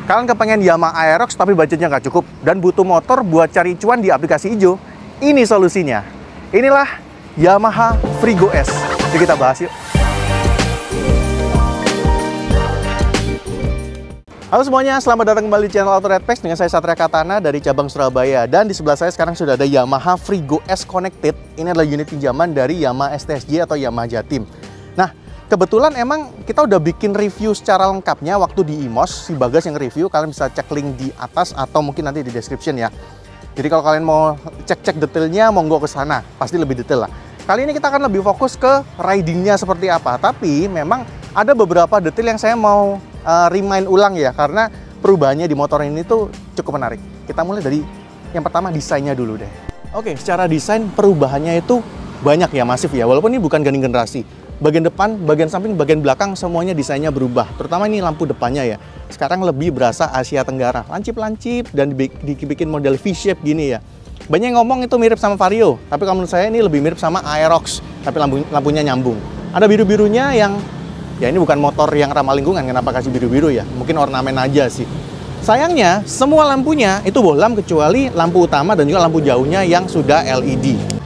Kalian kepengen Yamaha Aerox tapi budgetnya nggak cukup dan butuh motor buat cari cuan di aplikasi hijau? Ini solusinya. Inilah Yamaha Frigo S. Jadi kita bahas yuk. Halo semuanya, selamat datang kembali di channel Auto Red Packs dengan saya Satria Katana dari cabang Surabaya. Dan di sebelah saya sekarang sudah ada Yamaha Frigo S Connected. Ini adalah unit pinjaman dari Yamaha STSJ atau Yamaha Jatim. Nah, kebetulan emang kita udah bikin review secara lengkapnya waktu di IMOS. Si Bagas yang review, kalian bisa cek link di atas atau mungkin nanti di description ya. Jadi kalau kalian mau cek-cek detailnya, monggo ke sana. Pasti lebih detail lah. Kali ini kita akan lebih fokus ke ridingnya seperti apa. Tapi memang ada beberapa detail yang saya mau remind ulang ya, karena perubahannya di motor ini tuh cukup menarik. Kita mulai dari yang pertama, desainnya dulu deh. Oke, secara desain perubahannya itu banyak ya, masif ya. Walaupun ini bukan ganti generasi. Bagian depan, bagian samping, bagian belakang semuanya desainnya berubah. Terutama ini lampu depannya ya. Sekarang lebih berasa Asia Tenggara. Lancip-lancip dan dibikin model V-shape gini ya. Banyak yang ngomong itu mirip sama Vario, tapi kalau menurut saya ini lebih mirip sama Aerox, tapi lampunya nyambung. Ada biru-birunya yang ya ini bukan motor yang ramah lingkungan, kenapa kasih biru-biru ya? Mungkin ornamen aja sih. Sayangnya, semua lampunya itu bohlam kecuali lampu utama dan juga lampu jauhnya yang sudah LED.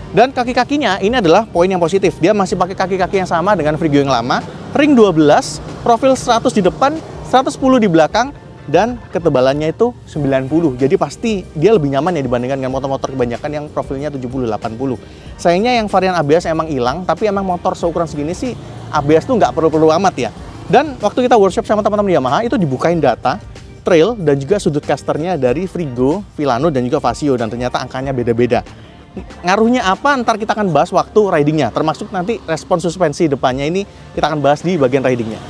Dan kaki-kakinya ini adalah poin yang positif. Dia masih pakai kaki-kaki yang sama dengan Frigo yang lama. Ring 12, profil 100 di depan, 110 di belakang, dan ketebalannya itu 90. Jadi pasti dia lebih nyaman ya dibandingkan dengan motor-motor kebanyakan yang profilnya 70-80. Sayangnya yang varian ABS emang hilang, tapi emang motor seukuran segini sih ABS tuh nggak perlu-perlu amat ya. Dan waktu kita workshop sama teman-teman Yamaha itu dibukain data, trail, dan juga sudut casternya dari Frigo, Vilano, dan juga Vasio. Dan ternyata angkanya beda-beda. Ngaruhnya apa? Ntar kita akan bahas waktu ridingnya. Termasuk nanti respon suspensi depannya ini kita akan bahas di bagian ridingnya.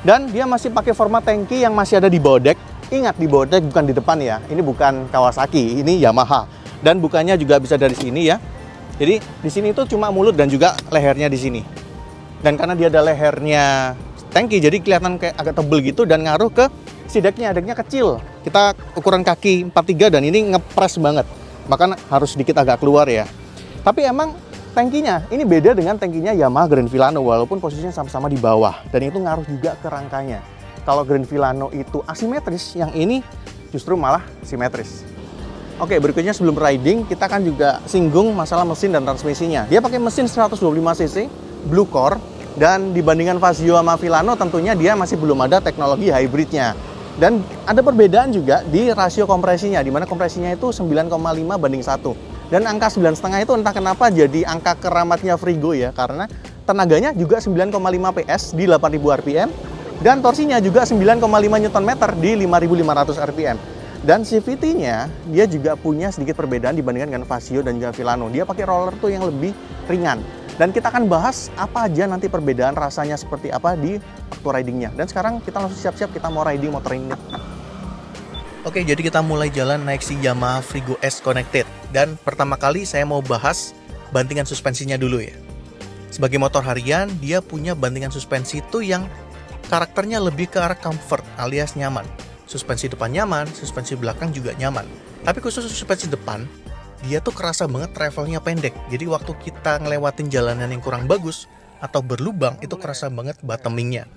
Dan dia masih pakai format tangki yang masih ada di bawah deck. Ingat, di bawah deck bukan di depan ya. Ini bukan Kawasaki, ini Yamaha. Dan bukannya juga bisa dari sini ya. Jadi di sini itu cuma mulut dan juga lehernya di sini. Dan karena dia ada lehernya tangki, jadi kelihatan kayak agak tebel gitu dan ngaruh ke si decknya. Decknya kecil. Kita ukuran kaki 43 dan ini ngepres banget. Bahkan harus sedikit agak keluar ya. Tapi emang tangkinya ini beda dengan tangkinya Yamaha Grand Vilano walaupun posisinya sama-sama di bawah. Dan itu ngaruh juga ke rangkanya. Kalau Grand Vilano itu asimetris, yang ini justru malah simetris. Oke, berikutnya sebelum riding, kita kan juga singgung masalah mesin dan transmisinya. Dia pakai mesin 125 cc, Blue Core, dan dibandingkan Vasio sama Vilano tentunya dia masih belum ada teknologi hybridnya. Dan ada perbedaan juga di rasio kompresinya, di mana kompresinya itu 9,5 banding 1. Dan angka 9,5 itu entah kenapa jadi angka keramatnya Frigo ya, karena tenaganya juga 9,5 PS di 8.000 RPM, dan torsinya juga 9,5 Nm di 5.500 RPM. Dan CVT-nya dia juga punya sedikit perbedaan dibandingkan dengan Vasio dan juga Vilano. Dia pakai roller tuh yang lebih ringan. Dan kita akan bahas apa aja nanti perbedaan rasanya seperti apa di waktu ridingnya. Dan sekarang kita langsung siap-siap, kita mau riding motor ini. Oke, jadi kita mulai jalan naik si Yamaha Frigo S Connected. Dan pertama kali saya mau bahas bantingan suspensinya dulu ya. Sebagai motor harian, dia punya bantingan suspensi itu yang karakternya lebih ke arah comfort alias nyaman. Suspensi depan nyaman, suspensi belakang juga nyaman. Tapi khusus suspensi depan, dia tuh kerasa banget travelnya pendek. Jadi waktu kita ngelewatin jalanan yang kurang bagus atau berlubang, itu kerasa banget bottomingnya.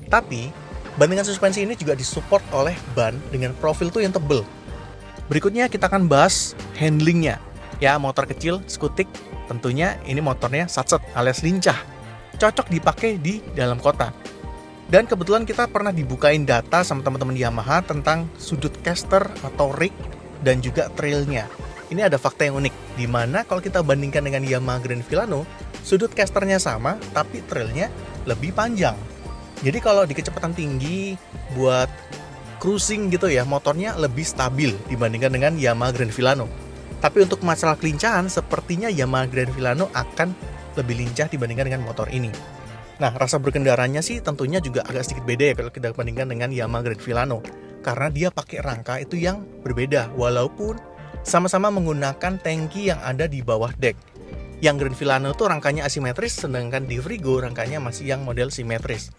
Tapi bantingan suspensi ini juga disupport oleh ban dengan profil tuh yang tebel. Berikutnya kita akan bahas handlingnya. Ya, motor kecil, skutik, tentunya ini motornya satset alias lincah. Cocok dipakai di dalam kota. Dan kebetulan kita pernah dibukain data sama teman-teman Yamaha tentang sudut caster atau rig dan juga trailnya. Ini ada fakta yang unik, di mana kalau kita bandingkan dengan Yamaha Grand Vilano, sudut casternya sama, tapi trailnya lebih panjang. Jadi kalau di kecepatan tinggi, buat cruising gitu ya, motornya lebih stabil dibandingkan dengan Yamaha Grand Vilano. Tapi untuk masalah kelincahan, sepertinya Yamaha Grand Vilano akan lebih lincah dibandingkan dengan motor ini. Nah, rasa berkendaranya sih tentunya juga agak sedikit beda ya kalau kita bandingkan dengan Yamaha Grand Vilano. Karena dia pakai rangka itu yang berbeda, walaupun sama-sama menggunakan tangki yang ada di bawah deck. Yang Grand Vilano itu rangkanya asimetris, sedangkan di Frigo rangkanya masih yang model simetris.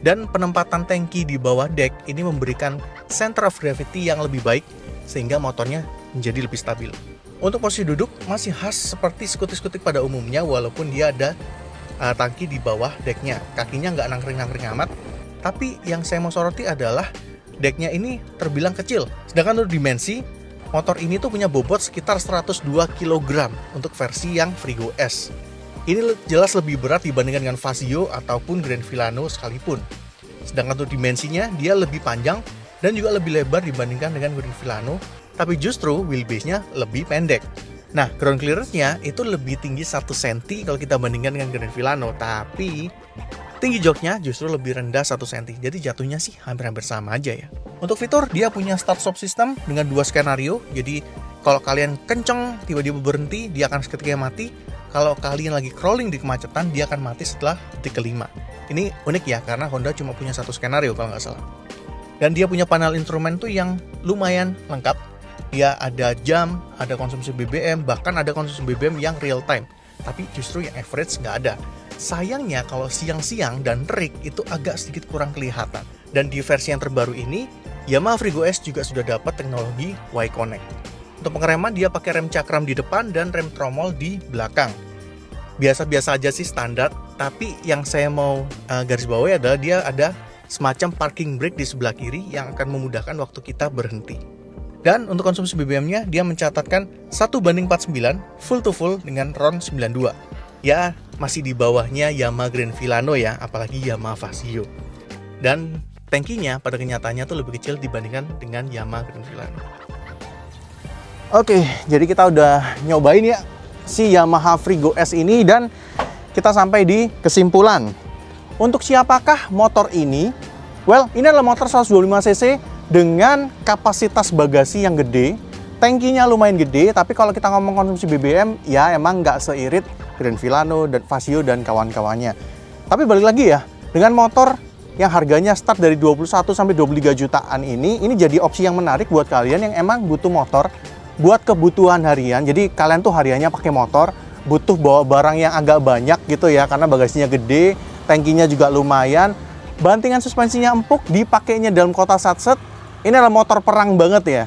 Dan penempatan tangki di bawah deck ini memberikan center of gravity yang lebih baik, sehingga motornya menjadi lebih stabil. Untuk posisi duduk masih khas seperti skutik-skutik pada umumnya, walaupun dia ada tangki di bawah decknya. Kakinya nggak nangkring-nangkring amat. Tapi yang saya mau soroti adalah decknya ini terbilang kecil. Sedangkan untuk dimensi, motor ini tuh punya bobot sekitar 102 kg untuk versi yang Frigo S. Ini jelas lebih berat dibandingkan dengan Fazio ataupun Grand Filano sekalipun. Sedangkan untuk dimensinya, dia lebih panjang dan juga lebih lebar dibandingkan dengan Grand Filano, tapi justru wheelbase-nya lebih pendek. Nah, ground clearance-nya itu lebih tinggi 1 cm kalau kita bandingkan dengan Grand Filano, tapi tinggi joknya justru lebih rendah 1 cm. Jadi jatuhnya sih hampir-hampir sama aja ya. Untuk fitur, dia punya start-stop system dengan 2 skenario. Jadi kalau kalian kenceng, tiba-tiba berhenti, dia akan seketika mati. Kalau kalian lagi crawling di kemacetan, dia akan mati setelah detik kelima. Ini unik ya, karena Honda cuma punya 1 skenario kalau nggak salah. Dan dia punya panel instrumen tuh yang lumayan lengkap. Dia ada jam, ada konsumsi BBM, bahkan ada konsumsi BBM yang real time. Tapi justru yang average nggak ada. Sayangnya kalau siang-siang dan terik itu agak sedikit kurang kelihatan. Dan di versi yang terbaru ini, Yamaha Frigo S juga sudah dapat teknologi Y-Connect. Untuk pengereman dia pakai rem cakram di depan dan rem tromol di belakang. Biasa-biasa aja sih standar, tapi yang saya mau garis bawahi adalah dia ada semacam parking brake di sebelah kiri yang akan memudahkan waktu kita berhenti. Dan untuk konsumsi BBM-nya, dia mencatatkan 1:49 full to full dengan RON 92. Ya, masih di bawahnya Yamaha Grand Filano ya, apalagi Yamaha Fazio. Dan tangkinya pada kenyataannya tuh lebih kecil dibandingkan dengan Yamaha Grand Filano. Oke, jadi kita udah nyobain ya si Yamaha Frigo S ini dan kita sampai di kesimpulan. Untuk siapakah motor ini? Well, ini adalah motor 125 cc dengan kapasitas bagasi yang gede, tangkinya lumayan gede, tapi kalau kita ngomong konsumsi BBM, ya emang nggak seirit Grand Filano dan Fazio dan kawan-kawannya. Tapi balik lagi ya, dengan motor yang harganya start dari 21 sampai 23 jutaan ini jadi opsi yang menarik buat kalian yang emang butuh motor buat kebutuhan harian. Jadi kalian tuh hariannya pakai motor, butuh bawa barang yang agak banyak gitu ya, karena bagasinya gede, tangkinya juga lumayan, bantingan suspensinya empuk, dipakainya dalam kota satset. Ini adalah motor perang banget ya.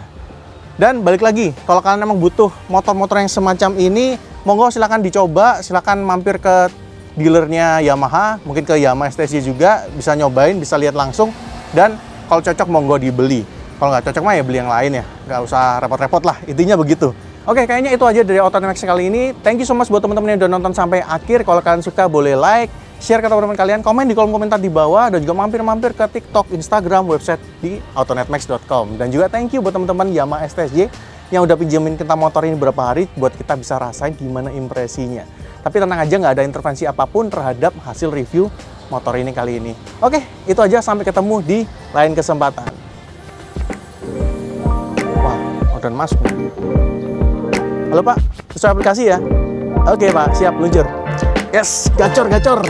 Dan balik lagi, kalau kalian emang butuh motor-motor yang semacam ini, monggo silahkan dicoba, silahkan mampir ke dealernya Yamaha, mungkin ke Yamaha STSJ juga, bisa nyobain, bisa lihat langsung, dan kalau cocok monggo dibeli. Kalau nggak cocok mah ya beli yang lain ya, nggak usah repot-repot lah, intinya begitu. Oke, kayaknya itu aja dari AutoNetMax kali ini. Thank you so much buat teman-teman yang udah nonton sampai akhir. Kalau kalian suka boleh like, share ke teman-teman kalian, komen di kolom komentar di bawah, dan juga mampir-mampir ke TikTok, Instagram, website di autonetmax.com. Dan juga thank you buat teman-teman Yamaha STSJ yang udah pinjemin kita motor ini beberapa hari buat kita bisa rasain gimana impresinya. Tapi tenang aja, nggak ada intervensi apapun terhadap hasil review motor ini kali ini. Oke, itu aja, sampai ketemu di lain kesempatan. Wah, order masuk. Halo Pak, sesuai aplikasi ya? Oke Pak, siap, luncur. Yes, gacor.